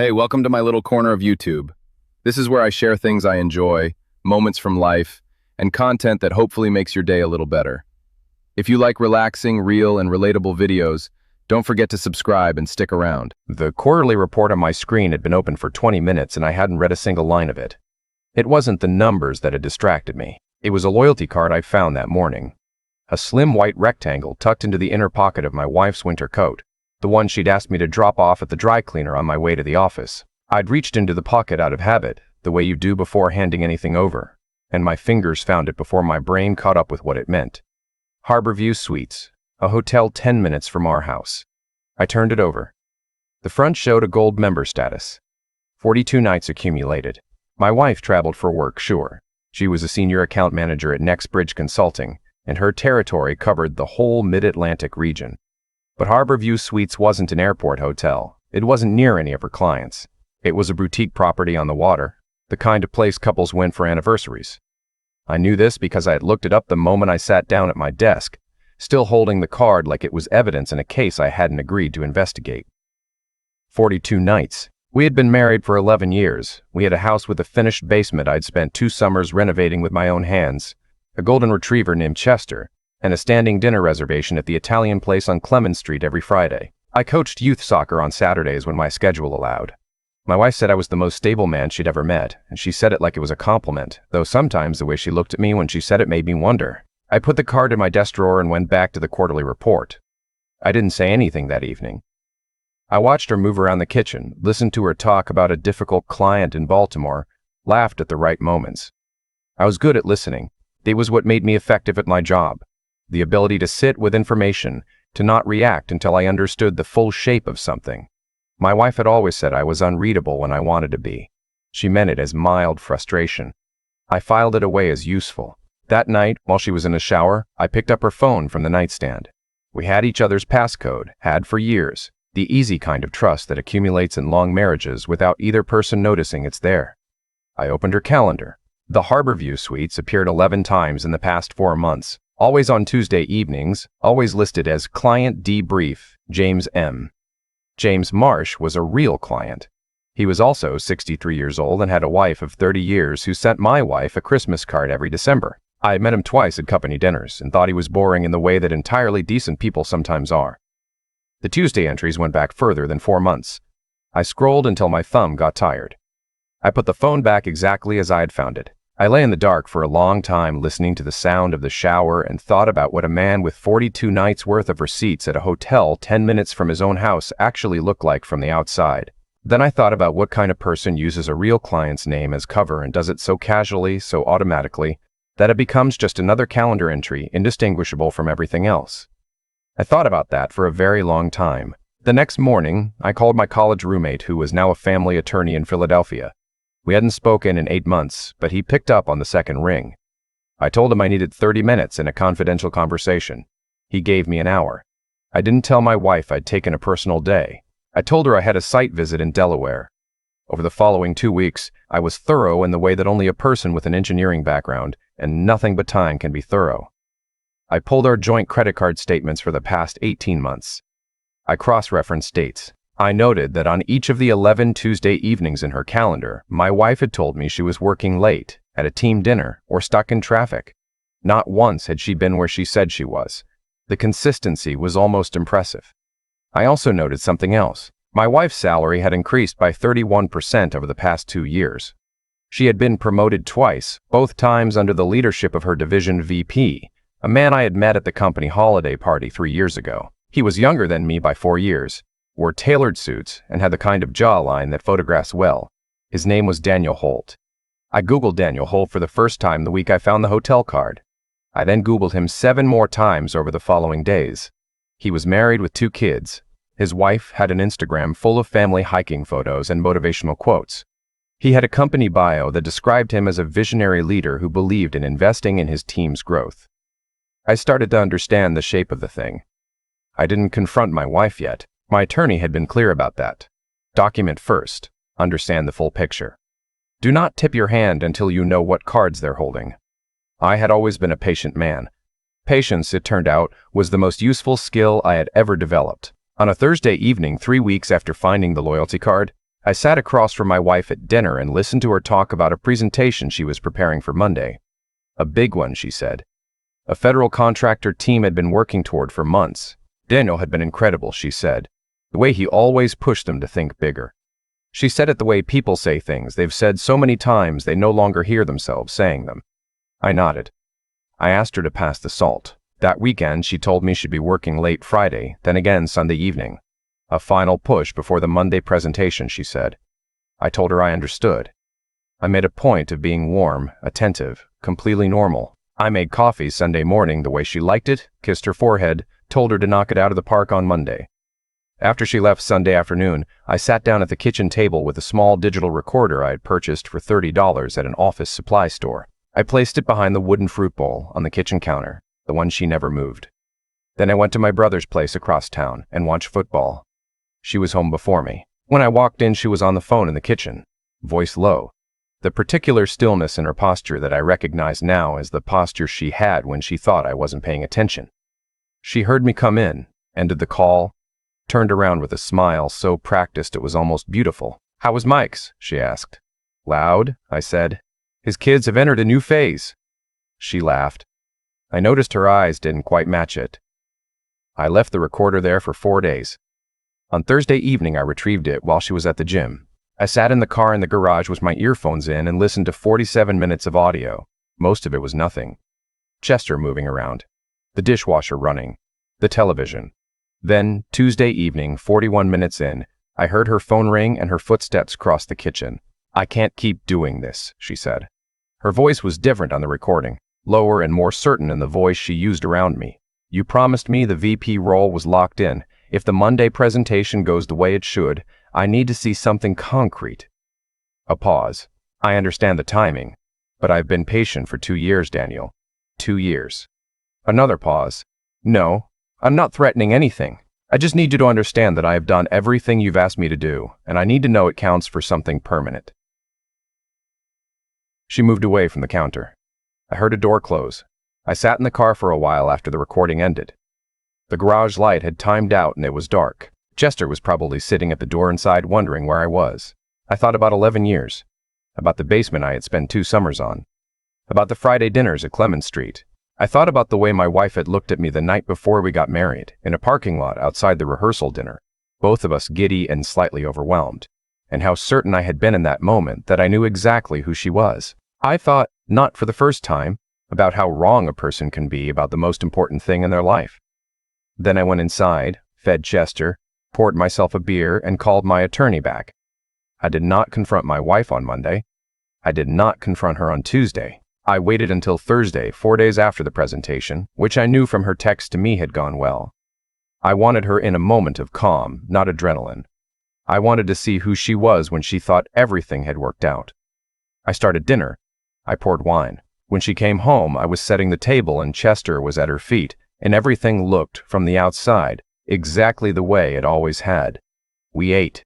Hey, welcome to my little corner of YouTube. This is where I share things I enjoy, moments from life, and content that hopefully makes your day a little better. If you like relaxing, real, and relatable videos, don't forget to subscribe and stick around. The quarterly report on my screen had been open for 20 minutes and I hadn't read a single line of it. It wasn't the numbers that had distracted me. It was a loyalty card I found that morning. A slim white rectangle tucked into the inner pocket of my wife's winter coat, the one she'd asked me to drop off at the dry cleaner on my way to the office. I'd reached into the pocket out of habit, the way you do before handing anything over, and my fingers found it before my brain caught up with what it meant. Harborview Suites, a hotel 10 minutes from our house. I turned it over. The front showed a gold member status. 42 nights accumulated. My wife traveled for work, sure. She was a senior account manager at Nextbridge Consulting, and her territory covered the whole mid-Atlantic region. But Harborview Suites wasn't an airport hotel. It wasn't near any of her clients. It was a boutique property on the water, the kind of place couples went for anniversaries. I knew this because I had looked it up the moment I sat down at my desk, still holding the card like it was evidence in a case I hadn't agreed to investigate. 42 nights. We had been married for 11 years. We had a house with a finished basement I'd spent 2 summers renovating with my own hands, a golden retriever named Chester, and a standing dinner reservation at the Italian place on Clemens Street every Friday. I coached youth soccer on Saturdays when my schedule allowed. My wife said I was the most stable man she'd ever met, and she said it like it was a compliment, though sometimes the way she looked at me when she said it made me wonder. I put the card in my desk drawer and went back to the quarterly report. I didn't say anything that evening. I watched her move around the kitchen, listened to her talk about a difficult client in Baltimore, laughed at the right moments. I was good at listening. It was what made me effective at my job. The ability to sit with information, to not react until I understood the full shape of something. My wife had always said I was unreadable when I wanted to be. She meant it as mild frustration. I filed it away as useful. That night, while she was in the shower, I picked up her phone from the nightstand. We had each other's passcode, had for years, the easy kind of trust that accumulates in long marriages without either person noticing it's there. I opened her calendar. The Harborview Suites appeared 11 times in the past 4 months. Always on Tuesday evenings, always listed as Client Debrief, James M. James Marsh was a real client. He was also 63 years old and had a wife of 30 years who sent my wife a Christmas card every December. I had met him twice at company dinners and thought he was boring in the way that entirely decent people sometimes are. The Tuesday entries went back further than 4 months. I scrolled until my thumb got tired. I put the phone back exactly as I had found it. I lay in the dark for a long time listening to the sound of the shower and thought about what a man with 42 nights worth of receipts at a hotel 10 minutes from his own house actually looked like from the outside. Then I thought about what kind of person uses a real client's name as cover and does it so casually, so automatically, that it becomes just another calendar entry indistinguishable from everything else. I thought about that for a very long time. The next morning, I called my college roommate who was now a family attorney in Philadelphia. We hadn't spoken in 8 months, but he picked up on the second ring. I told him I needed 30 minutes in a confidential conversation. He gave me an hour. I didn't tell my wife I'd taken a personal day. I told her I had a site visit in Delaware. Over the following 2 weeks, I was thorough in the way that only a person with an engineering background and nothing but time can be thorough. I pulled our joint credit card statements for the past 18 months. I cross-referenced dates. I noted that on each of the 11 Tuesday evenings in her calendar, my wife had told me she was working late, at a team dinner, or stuck in traffic. Not once had she been where she said she was. The consistency was almost impressive. I also noted something else. My wife's salary had increased by 31% over the past 2 years. She had been promoted twice, both times under the leadership of her division VP, a man I had met at the company holiday party 3 years ago. He was younger than me by 4 years. Wore tailored suits, and had the kind of jawline that photographs well. His name was Daniel Holt. I Googled Daniel Holt for the first time the week I found the hotel card. I then Googled him 7 more times over the following days. He was married with 2 kids. His wife had an Instagram full of family hiking photos and motivational quotes. He had a company bio that described him as a visionary leader who believed in investing in his team's growth. I started to understand the shape of the thing. I didn't confront my wife yet. My attorney had been clear about that. Document first. Understand the full picture. Do not tip your hand until you know what cards they're holding. I had always been a patient man. Patience, it turned out, was the most useful skill I had ever developed. On a Thursday evening 3 weeks after finding the loyalty card, I sat across from my wife at dinner and listened to her talk about a presentation she was preparing for Monday. A big one, she said. A federal contractor team had been working toward for months. Daniel had been incredible, she said. The way he always pushed them to think bigger. She said it the way people say things they've said so many times they no longer hear themselves saying them. I nodded. I asked her to pass the salt. That weekend, she told me she'd be working late Friday, then again Sunday evening. A final push before the Monday presentation, she said. I told her I understood. I made a point of being warm, attentive, completely normal. I made coffee Sunday morning the way she liked it, kissed her forehead, told her to knock it out of the park on Monday. After she left Sunday afternoon, I sat down at the kitchen table with a small digital recorder I had purchased for $30 at an office supply store. I placed it behind the wooden fruit bowl on the kitchen counter, the one she never moved. Then I went to my brother's place across town and watched football. She was home before me. When I walked in, she was on the phone in the kitchen, voice low. The particular stillness in her posture that I recognize now as the posture she had when she thought I wasn't paying attention. She heard me come in, ended the call, turned around with a smile so practiced it was almost beautiful. "How was Mike's?" she asked. "Loud," I said. "His kids have entered a new phase." She laughed. I noticed her eyes didn't quite match it. I left the recorder there for 4 days. On Thursday evening, I retrieved it while she was at the gym. I sat in the car in the garage with my earphones in and listened to 47 minutes of audio. Most of it was nothing. Chester moving around, the dishwasher running, the television. Then, Tuesday evening, 41 minutes in, I heard her phone ring and her footsteps cross the kitchen. "I can't keep doing this," she said. Her voice was different on the recording, lower and more certain in the voice she used around me. "You promised me the VP role was locked in. If the Monday presentation goes the way it should, I need to see something concrete." A pause. "I understand the timing, but I've been patient for 2 years, Daniel. 2 years. Another pause. "No, I'm not threatening anything. I just need you to understand that I have done everything you've asked me to do, and I need to know it counts for something permanent." She moved away from the counter. I heard a door close. I sat in the car for a while after the recording ended. The garage light had timed out and it was dark. Chester was probably sitting at the door inside wondering where I was. I thought about 11 years. About the basement I had spent 2 summers on. About the Friday dinners at Clemens Street. I thought about the way my wife had looked at me the night before we got married, in a parking lot outside the rehearsal dinner, both of us giddy and slightly overwhelmed, and how certain I had been in that moment that I knew exactly who she was. I thought, not for the first time, about how wrong a person can be about the most important thing in their life. Then I went inside, fed Chester, poured myself a beer, and called my attorney back. I did not confront my wife on Monday. I did not confront her on Tuesday. I waited until Thursday, 4 days after the presentation, which I knew from her text to me had gone well. I wanted her in a moment of calm, not adrenaline. I wanted to see who she was when she thought everything had worked out. I started dinner. I poured wine. When she came home, I was setting the table and Chester was at her feet, and everything looked, from the outside, exactly the way it always had. We ate.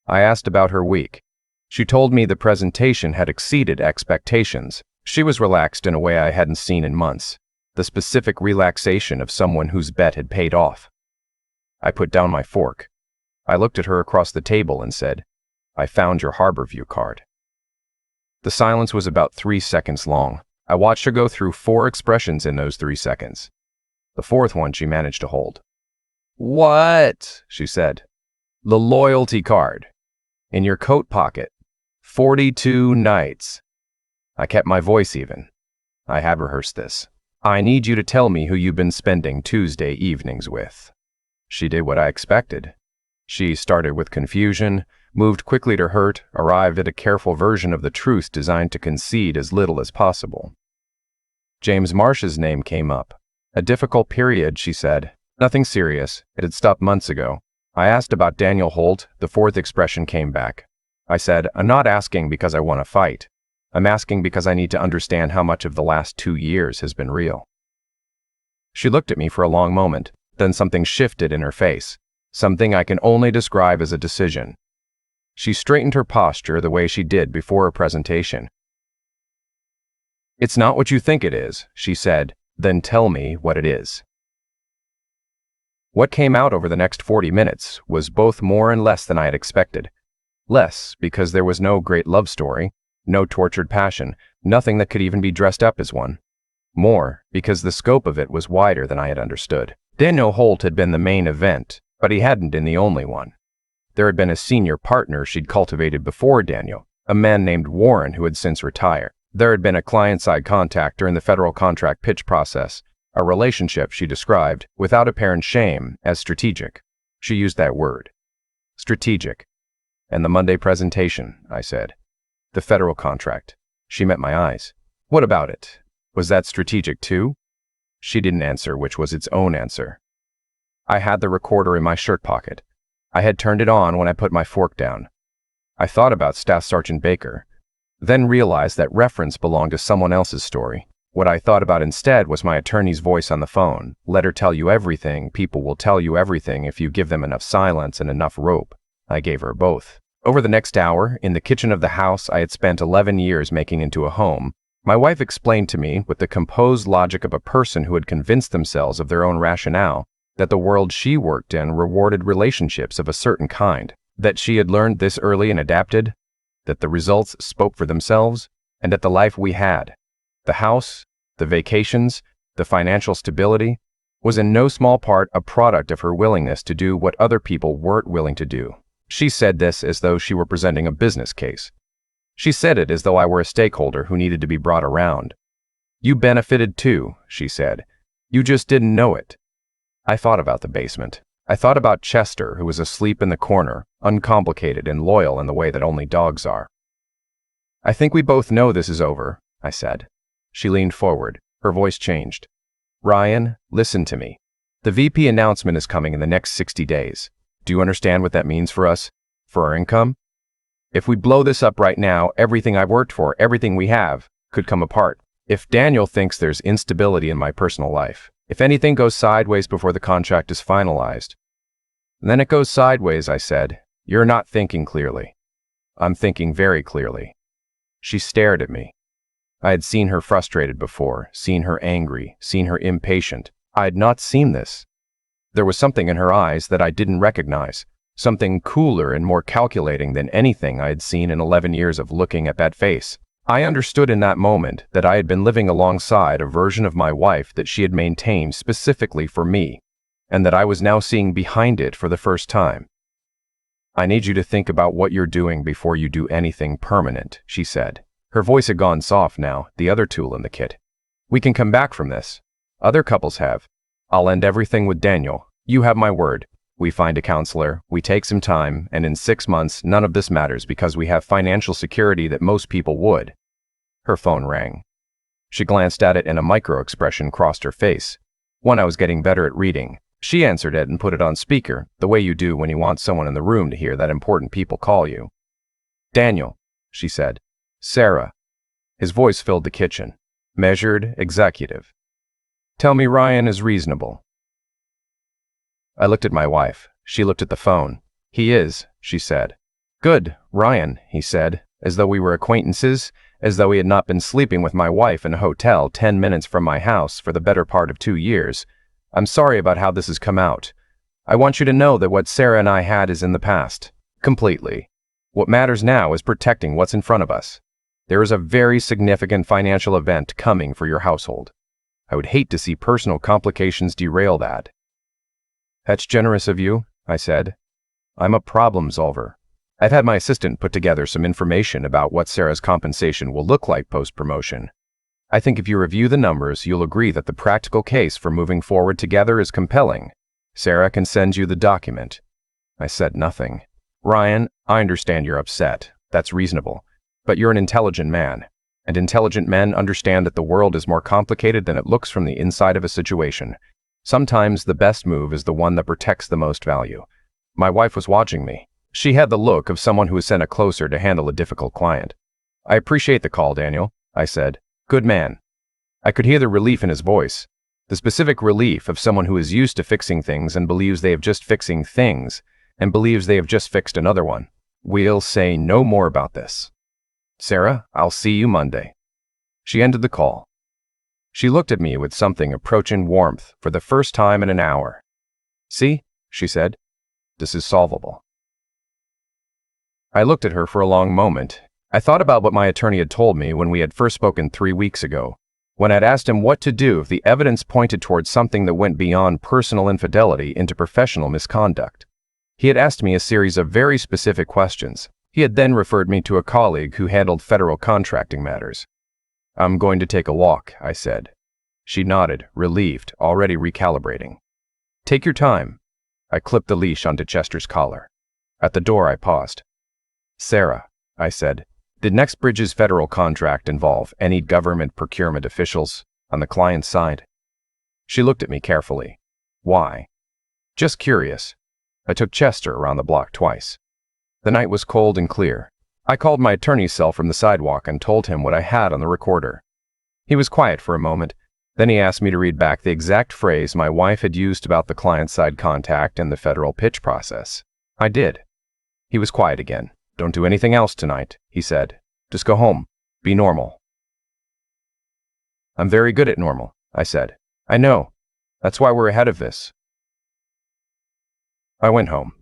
I asked about her week. She told me the presentation had exceeded expectations. She was relaxed in a way I hadn't seen in months, the specific relaxation of someone whose bet had paid off. I put down my fork. I looked at her across the table and said, "I found your Harborview card." The silence was about 3 seconds long. I watched her go through 4 expressions in those 3 seconds. The 4th one she managed to hold. "What?" she said. "The loyalty card. In your coat pocket. 42 nights. I kept my voice even. I had rehearsed this. "I need you to tell me who you've been spending Tuesday evenings with." She did what I expected. She started with confusion, moved quickly to hurt, arrived at a careful version of the truth designed to concede as little as possible. James Marsh's name came up. "A difficult period," she said. "Nothing serious. It had stopped months ago." I asked about Daniel Holt. The 4th expression came back. I said, "I'm not asking because I want to fight. I'm asking because I need to understand how much of the last 2 years has been real." She looked at me for a long moment. Then something shifted in her face. Something I can only describe as a decision. She straightened her posture the way she did before a presentation. "It's not what you think it is," she said. "Then tell me what it is." What came out over the next 40 minutes was both more and less than I had expected. Less, because there was no great love story, no tortured passion, nothing that could even be dressed up as one. More, because the scope of it was wider than I had understood. Daniel Holt had been the main event, but he hadn't been the only one. There had been a senior partner she'd cultivated before Daniel, a man named Warren who had since retired. There had been a client-side contact during the federal contract pitch process, a relationship she described, without apparent shame, as strategic. She used that word. Strategic. And the Monday presentation, I said. The federal contract. She met my eyes. What about it? Was that strategic too? She didn't answer, which was its own answer. I had the recorder in my shirt pocket. I had turned it on when I put my fork down. I thought about Staff Sergeant Baker, then realized that reference belonged to someone else's story. What I thought about instead was my attorney's voice on the phone. Let her tell you everything. People will tell you everything if you give them enough silence and enough rope. I gave her both. Over the next hour, in the kitchen of the house I had spent 11 years making into a home, my wife explained to me, with the composed logic of a person who had convinced themselves of their own rationale, that the world she worked in rewarded relationships of a certain kind, that she had learned this early and adapted, that the results spoke for themselves, and that the life we had, the house, the vacations, the financial stability, was in no small part a product of her willingness to do what other people weren't willing to do. She said this as though she were presenting a business case. She said it as though I were a stakeholder who needed to be brought around. You benefited too, she said. You just didn't know it. I thought about the basement. I thought about Chester, who was asleep in the corner, uncomplicated and loyal in the way that only dogs are. I think we both know this is over, I said. She leaned forward. Her voice changed. Ryan, listen to me. The VP announcement is coming in the next 60 days. Do you understand what that means for us? For our income? If we blow this up right now, everything I've worked for, everything we have, could come apart. If Daniel thinks there's instability in my personal life, if anything goes sideways before the contract is finalized, then it goes sideways, I said. You're not thinking clearly. I'm thinking very clearly. She stared at me. I had seen her frustrated before, seen her angry, seen her impatient. I had not seen this. There was something in her eyes that I didn't recognize, something cooler and more calculating than anything I had seen in 11 years of looking at that face. I understood in that moment that I had been living alongside a version of my wife that she had maintained specifically for me, and that I was now seeing behind it for the first time. I need you to think about what you're doing before you do anything permanent, she said. Her voice had gone soft now, the other tool in the kit. We can come back from this. Other couples have. I'll end everything with Daniel. You have my word. We find a counselor, we take some time, and in 6 months, none of this matters because we have financial security that most people would. Her phone rang. She glanced at it and a micro-expression crossed her face. One I was getting better at reading. She answered it and put it on speaker, the way you do when you want someone in the room to hear that important people call you. Daniel, she said. Sarah. His voice filled the kitchen. Measured, executive. Tell me Ryan is reasonable. I looked at my wife. She looked at the phone. He is, she said. Good, Ryan, he said, as though we were acquaintances, as though he had not been sleeping with my wife in a hotel 10 minutes from my house for the better part of 2 years. I'm sorry about how this has come out. I want you to know that what Sarah and I had is in the past. Completely. What matters now is protecting what's in front of us. There is a very significant financial event coming for your household. I would hate to see personal complications derail that. That's generous of you, I said. I'm a problem solver. I've had my assistant put together some information about what Sarah's compensation will look like post-promotion. I think if you review the numbers, you'll agree that the practical case for moving forward together is compelling. Sarah can send you the document. I said nothing. Ryan, I understand you're upset. That's reasonable. But you're an intelligent man, and intelligent men understand that the world is more complicated than it looks from the inside of a situation. Sometimes the best move is the one that protects the most value. My wife was watching me. She had the look of someone who is sent closer to handle a difficult client. I appreciate the call, Daniel, I said. Good man. I could hear the relief in his voice, the specific relief of someone who is used to fixing things and believes they have just fixing things, and believes they have just fixed another one. We'll say no more about this. Sarah, I'll see you Monday. She ended the call. She looked at me with something approaching warmth for the first time in an hour. See, she said, this is solvable. I looked at her for a long moment. I thought about what my attorney had told me when we had first spoken 3 weeks ago, when I'd asked him what to do if the evidence pointed towards something that went beyond personal infidelity into professional misconduct. He had asked me a series of very specific questions. He had then referred me to a colleague who handled federal contracting matters. "I'm going to take a walk," I said. She nodded, relieved, already recalibrating. "Take your time." I clipped the leash onto Chester's collar. At the door, I paused. "Sarah," I said, "did Nextbridge's federal contract involve any government procurement officials on the client's side?" She looked at me carefully. "Why?" "Just curious." I took Chester around the block twice. The night was cold and clear. I called my attorney's cell from the sidewalk and told him what I had on the recorder. He was quiet for a moment. Then he asked me to read back the exact phrase my wife had used about the client-side contact and the federal pitch process. I did. He was quiet again. "Don't do anything else tonight," he said. "Just go home. Be normal." "I'm very good at normal," I said. "I know. That's why we're ahead of this." I went home.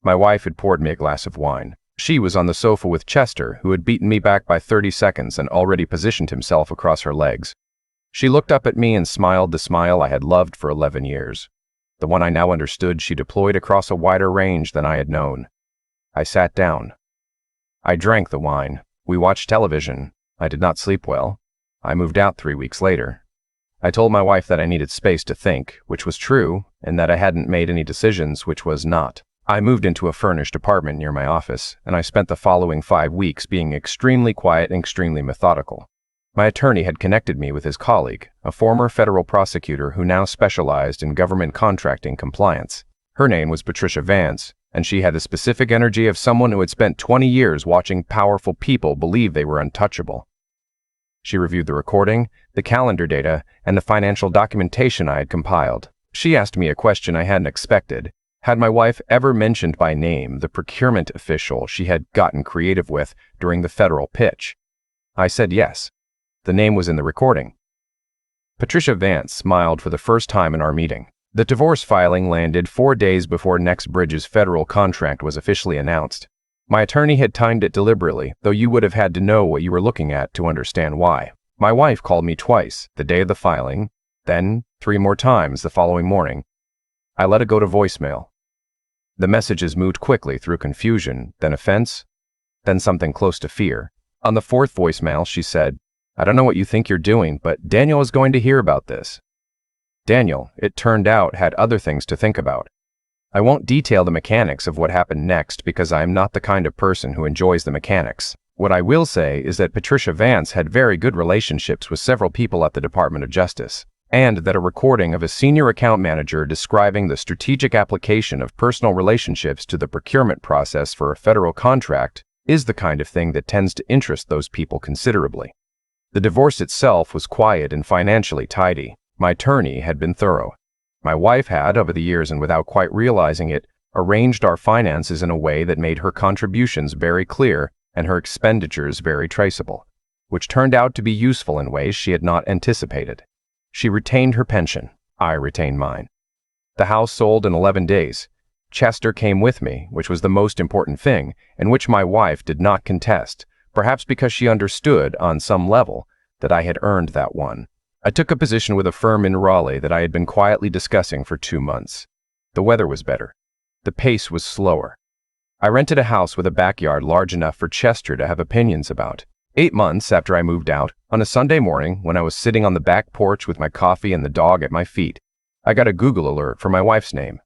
My wife had poured me a glass of wine. She was on the sofa with Chester, who had beaten me back by 30 seconds and already positioned himself across her legs. She looked up at me and smiled the smile I had loved for 11 years. The one I now understood she deployed across a wider range than I had known. I sat down. I drank the wine. We watched television. I did not sleep well. I moved out 3 weeks later. I told my wife that I needed space to think, which was true, and that I hadn't made any decisions, which was not. I moved into a furnished apartment near my office, and I spent the following 5 weeks being extremely quiet and extremely methodical. My attorney had connected me with his colleague, a former federal prosecutor who now specialized in government contracting compliance. Her name was Patricia Vance, and she had the specific energy of someone who had spent 20 years watching powerful people believe they were untouchable. She reviewed the recording, the calendar data, and the financial documentation I had compiled. She asked me a question I hadn't expected. Had my wife ever mentioned by name the procurement official she had gotten creative with during the federal pitch? I said yes. The name was in the recording. Patricia Vance smiled for the first time in our meeting. The divorce filing landed 4 days before Nextbridge's federal contract was officially announced. My attorney had timed it deliberately, though you would have had to know what you were looking at to understand why. My wife called me twice, the day of the filing, then 3 more times the following morning. I let it go to voicemail. The messages moved quickly through confusion, then offense, then something close to fear. On the 4th voicemail, she said, "I don't know what you think you're doing, but Daniel is going to hear about this." Daniel, it turned out, had other things to think about. I won't detail the mechanics of what happened next because I am not the kind of person who enjoys the mechanics. What I will say is that Patricia Vance had very good relationships with several people at the Department of Justice, and that a recording of a senior account manager describing the strategic application of personal relationships to the procurement process for a federal contract is the kind of thing that tends to interest those people considerably. The divorce itself was quiet and financially tidy. My attorney had been thorough. My wife had, over the years and without quite realizing it, arranged our finances in a way that made her contributions very clear and her expenditures very traceable, which turned out to be useful in ways she had not anticipated. She retained her pension. I retained mine. The house sold in 11 days. Chester came with me, which was the most important thing, and which my wife did not contest, perhaps because she understood, on some level, that I had earned that one. I took a position with a firm in Raleigh that I had been quietly discussing for 2 months. The weather was better. The pace was slower. I rented a house with a backyard large enough for Chester to have opinions about. 8 months after I moved out, on a Sunday morning, when I was sitting on the back porch with my coffee and the dog at my feet, I got a Google alert for my wife's name.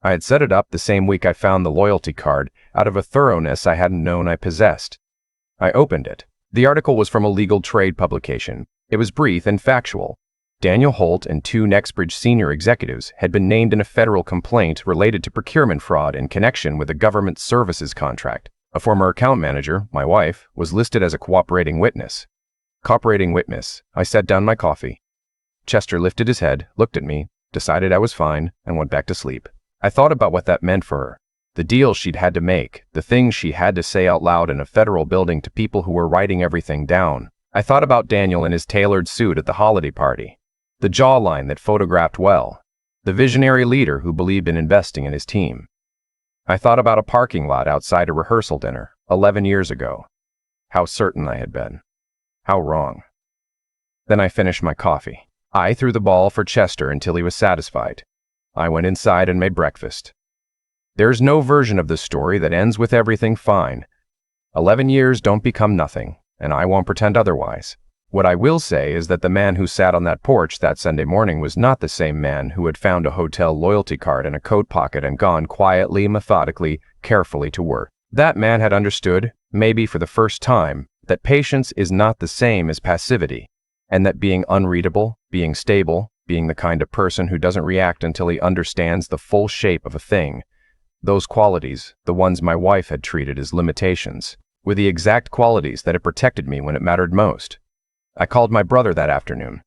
I had set it up the same week I found the loyalty card out of a thoroughness I hadn't known I possessed. I opened it. The article was from a legal trade publication. It was brief and factual. Daniel Holt and 2 Nextbridge senior executives had been named in a federal complaint related to procurement fraud in connection with a government services contract. A former account manager, my wife, was listed as a cooperating witness. Cooperating witness. I set down my coffee. Chester lifted his head, looked at me, decided I was fine, and went back to sleep. I thought about what that meant for her. The deal she'd had to make, the things she had to say out loud in a federal building to people who were writing everything down. I thought about Daniel in his tailored suit at the holiday party, the jawline that photographed well, the visionary leader who believed in investing in his team. I thought about a parking lot outside a rehearsal dinner 11 years ago. How certain I had been. How wrong. Then I finished my coffee. I threw the ball for Chester until he was satisfied. I went inside and made breakfast. There's no version of the story that ends with everything fine. 11 years don't become nothing, and I won't pretend otherwise. What I will say is that the man who sat on that porch that Sunday morning was not the same man who had found a hotel loyalty card in a coat pocket and gone quietly, methodically, carefully to work. That man had understood, maybe for the first time, that patience is not the same as passivity, and that being unreadable, being stable, being the kind of person who doesn't react until he understands the full shape of a thing, those qualities, the ones my wife had treated as limitations, were the exact qualities that had protected me when it mattered most. I called my brother that afternoon.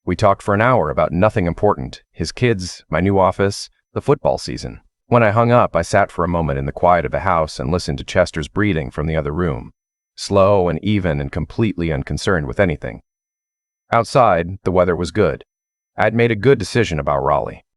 We talked for an hour about nothing important, his kids, my new office, the football season. When I hung up, I sat for a moment in the quiet of the house and listened to Chester's breathing from the other room, slow and even and completely unconcerned with anything. Outside, the weather was good. I'd made a good decision about Raleigh.